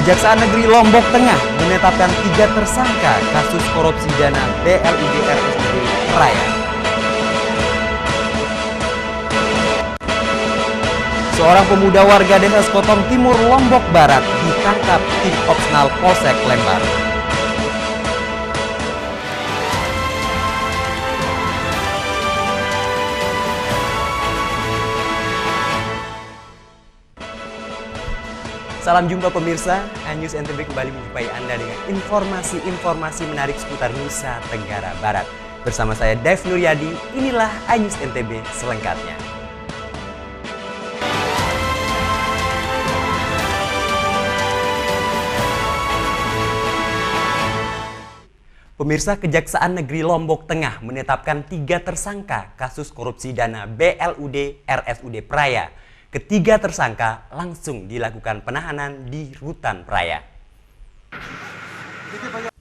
Kejaksaan Negeri Lombok Tengah menetapkan 3 tersangka kasus korupsi dana BLUD RSUD Raya. Seorang pemuda warga Desa Sekotong Timur, Lombok Barat ditangkap tim Opsnal Polsek Lembar. Salam jumpa pemirsa, iNews NTB kembali menjumpai Anda dengan informasi-informasi menarik seputar Nusa Tenggara Barat. Bersama saya Dev Nuryadi, inilah iNews NTB selengkapnya. Pemirsa, Kejaksaan Negeri Lombok Tengah menetapkan 3 tersangka kasus korupsi dana BLUD RSUD Praya. Ketiga tersangka langsung dilakukan penahanan di Rutan Praya.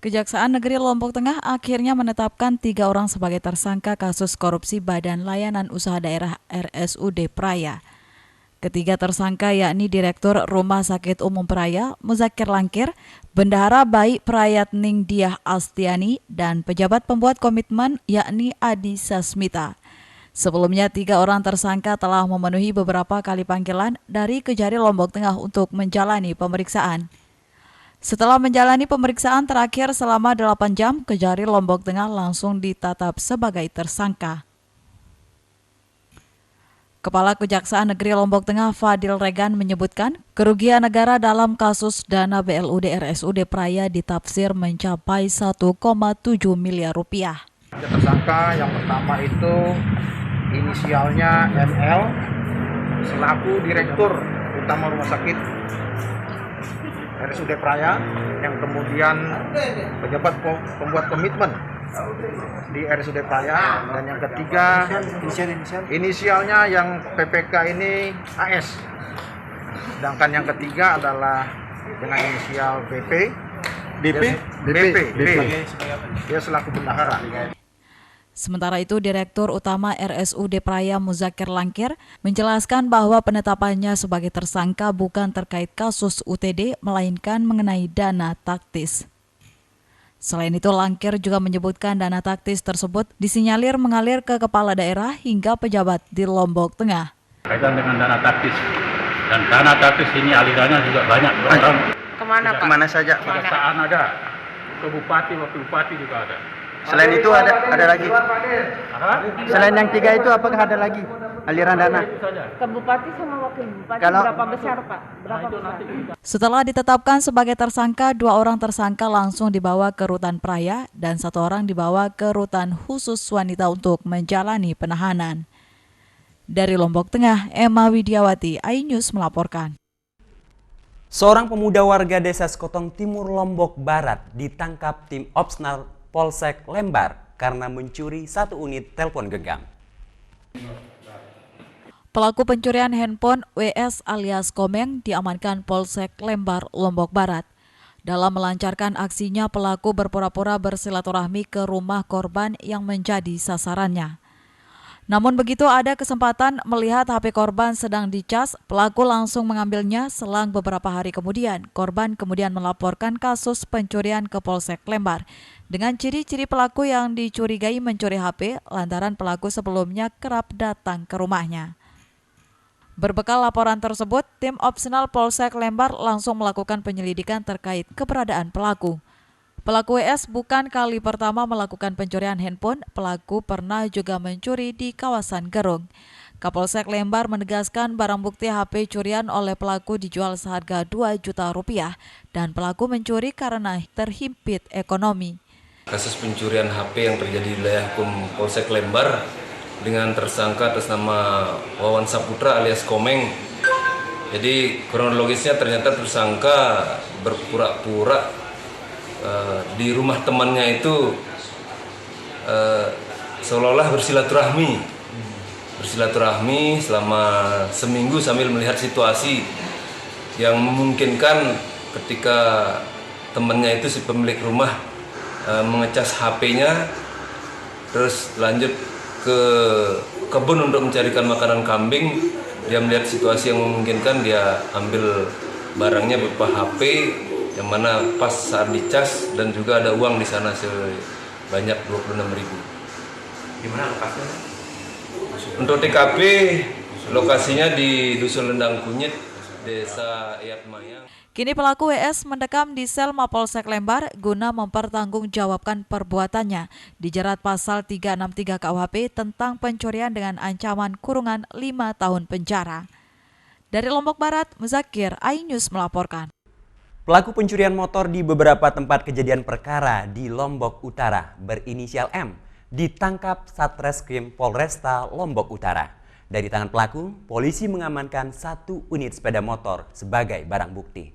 Kejaksaan Negeri Lombok Tengah akhirnya menetapkan 3 orang sebagai tersangka kasus korupsi Badan Layanan Usaha Daerah RSUD Praya. Ketiga tersangka yakni Direktur Rumah Sakit Umum Praya, Muzakir Langkir, Bendahara Bayi Prayat Ningdiah Astiani, dan pejabat pembuat komitmen yakni Adi Sasmita. Sebelumnya 3 orang tersangka telah memenuhi beberapa kali panggilan dari Kejari Lombok Tengah untuk menjalani pemeriksaan. Setelah menjalani pemeriksaan terakhir selama 8 jam, Kejari Lombok Tengah langsung ditetap sebagai tersangka. Kepala Kejaksaan Negeri Lombok Tengah Fadil Regan menyebutkan kerugian negara dalam kasus dana BLUD RSUD Praya ditafsir mencapai 1,7 miliar rupiah. Tersangka yang pertama itu inisialnya ML selaku Direktur Utama Rumah Sakit RSUD Praya, yang kemudian pejabat pembuat komitmen di RSUD Praya, dan yang ketiga inisialnya yang PPK ini AS, sedangkan yang ketiga adalah dengan inisial BP. Dia selaku bendahara. Sementara itu, Direktur Utama RSUD Praya Muzakir Langkir menjelaskan bahwa penetapannya sebagai tersangka bukan terkait kasus UTD, melainkan mengenai dana taktis. Selain itu, Langkir juga menyebutkan dana taktis tersebut disinyalir mengalir ke kepala daerah hingga pejabat di Lombok Tengah. Kaitan dengan dana taktis, dan dana taktis ini alirannya juga banyak orang. Kemana Pak? Kemana saja? Kejaksaan ada, ke bupati, wakil bupati juga ada. Selain itu ada lagi. Selain yang 3 itu apakah ada lagi aliran dana? Ke bupati sama wakil bupati. Kalau berapa besar Pak? Berapa besar? Setelah ditetapkan sebagai tersangka, 2 orang tersangka langsung dibawa ke Rutan Praya dan 1 orang dibawa ke Rutan Khusus Wanita untuk menjalani penahanan. Dari Lombok Tengah, Emma Widiawati, iNews melaporkan. Seorang pemuda warga Desa Sekotong Timur, Lombok Barat ditangkap tim Opsnal Polsek Lembar karena mencuri 1 unit telepon genggam. Pelaku pencurian handphone WS alias Komeng diamankan Polsek Lembar, Lombok Barat. Dalam melancarkan aksinya, pelaku berpura-pura bersilaturahmi ke rumah korban yang menjadi sasarannya. Namun begitu ada kesempatan melihat HP korban sedang dicas, pelaku langsung mengambilnya. Selang beberapa hari kemudian, korban kemudian melaporkan kasus pencurian ke Polsek Lembar. Dengan ciri-ciri pelaku yang dicurigai mencuri HP lantaran pelaku sebelumnya kerap datang ke rumahnya. Berbekal laporan tersebut, tim Opsnal Polsek Lembar langsung melakukan penyelidikan terkait keberadaan pelaku. Pelaku WS bukan kali pertama melakukan pencurian handphone, pelaku pernah juga mencuri di kawasan Gerung. Kapolsek Lembar menegaskan barang bukti HP curian oleh pelaku dijual seharga 2 juta rupiah dan pelaku mencuri karena terhimpit ekonomi. Kasus pencurian HP yang terjadi di wilayah hukum Polsek Lembar dengan tersangka atas nama Wawan Saputra alias Komeng. Jadi kronologisnya ternyata tersangka berpura-pura di rumah temannya itu seolah-olah bersilaturahmi selama seminggu sambil melihat situasi yang memungkinkan ketika temannya itu si pemilik rumah mengecas HP-nya, terus lanjut ke kebun untuk mencarikan makanan kambing. Dia melihat situasi yang memungkinkan, dia ambil barangnya berupa HP, yang mana pas saat dicas dan juga ada uang di sana sebanyak 26.000. Di mana lokasinya? Untuk TKP, lokasinya di Dusun Lendang Kunyit, Desa Yatmaya. Kini pelaku WS mendekam di sel Mapolsek Lembar guna mempertanggungjawabkan perbuatannya, dijerat pasal 363 KUHP tentang pencurian dengan ancaman kurungan 5 tahun penjara. Dari Lombok Barat, Muzakir, iNews melaporkan. Pelaku pencurian motor di beberapa tempat kejadian perkara di Lombok Utara berinisial M ditangkap Satreskrim Polresta Lombok Utara. Dari tangan pelaku, polisi mengamankan 1 unit sepeda motor sebagai barang bukti.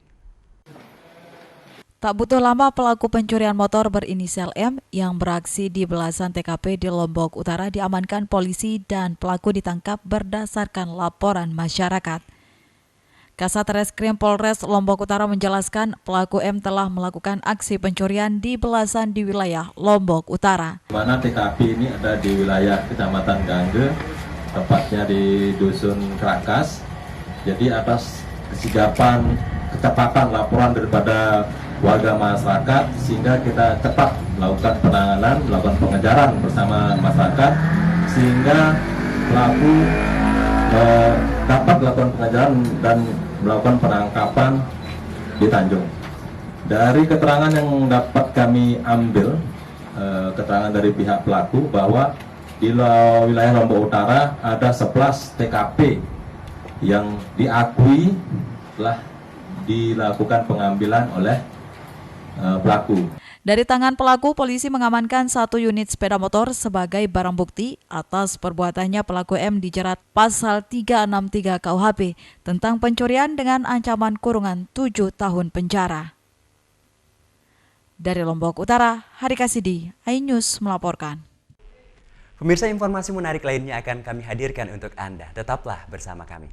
Tak butuh lama pelaku pencurian motor berinisial M yang beraksi di belasan TKP di Lombok Utara diamankan polisi dan pelaku ditangkap berdasarkan laporan masyarakat. Kasat Reskrim Polres Lombok Utara menjelaskan pelaku M telah melakukan aksi pencurian di belasan di wilayah Lombok Utara. Di mana TKP ini ada di wilayah Kecamatan Gangge, tepatnya di Dusun Krakas. Jadi atas kesigapan, kecepatan laporan daripada warga masyarakat sehingga kita cepat melakukan penanganan, melakukan pengejaran bersama masyarakat sehingga pelaku dapat melakukan pengejaran dan melakukan penangkapan di Tanjung. Dari keterangan yang dapat kami ambil, keterangan dari pihak pelaku bahwa di wilayah Lombok Utara ada 11 TKP yang diakui telah dilakukan pengambilan oleh pelaku. Dari tangan pelaku, polisi mengamankan 1 unit sepeda motor sebagai barang bukti. Atas perbuatannya pelaku M dijerat pasal 363 KUHP tentang pencurian dengan ancaman kurungan 7 tahun penjara. Dari Lombok Utara, Hari Kasidi, iNews melaporkan. Pemirsa, informasi menarik lainnya akan kami hadirkan untuk Anda. Tetaplah bersama kami.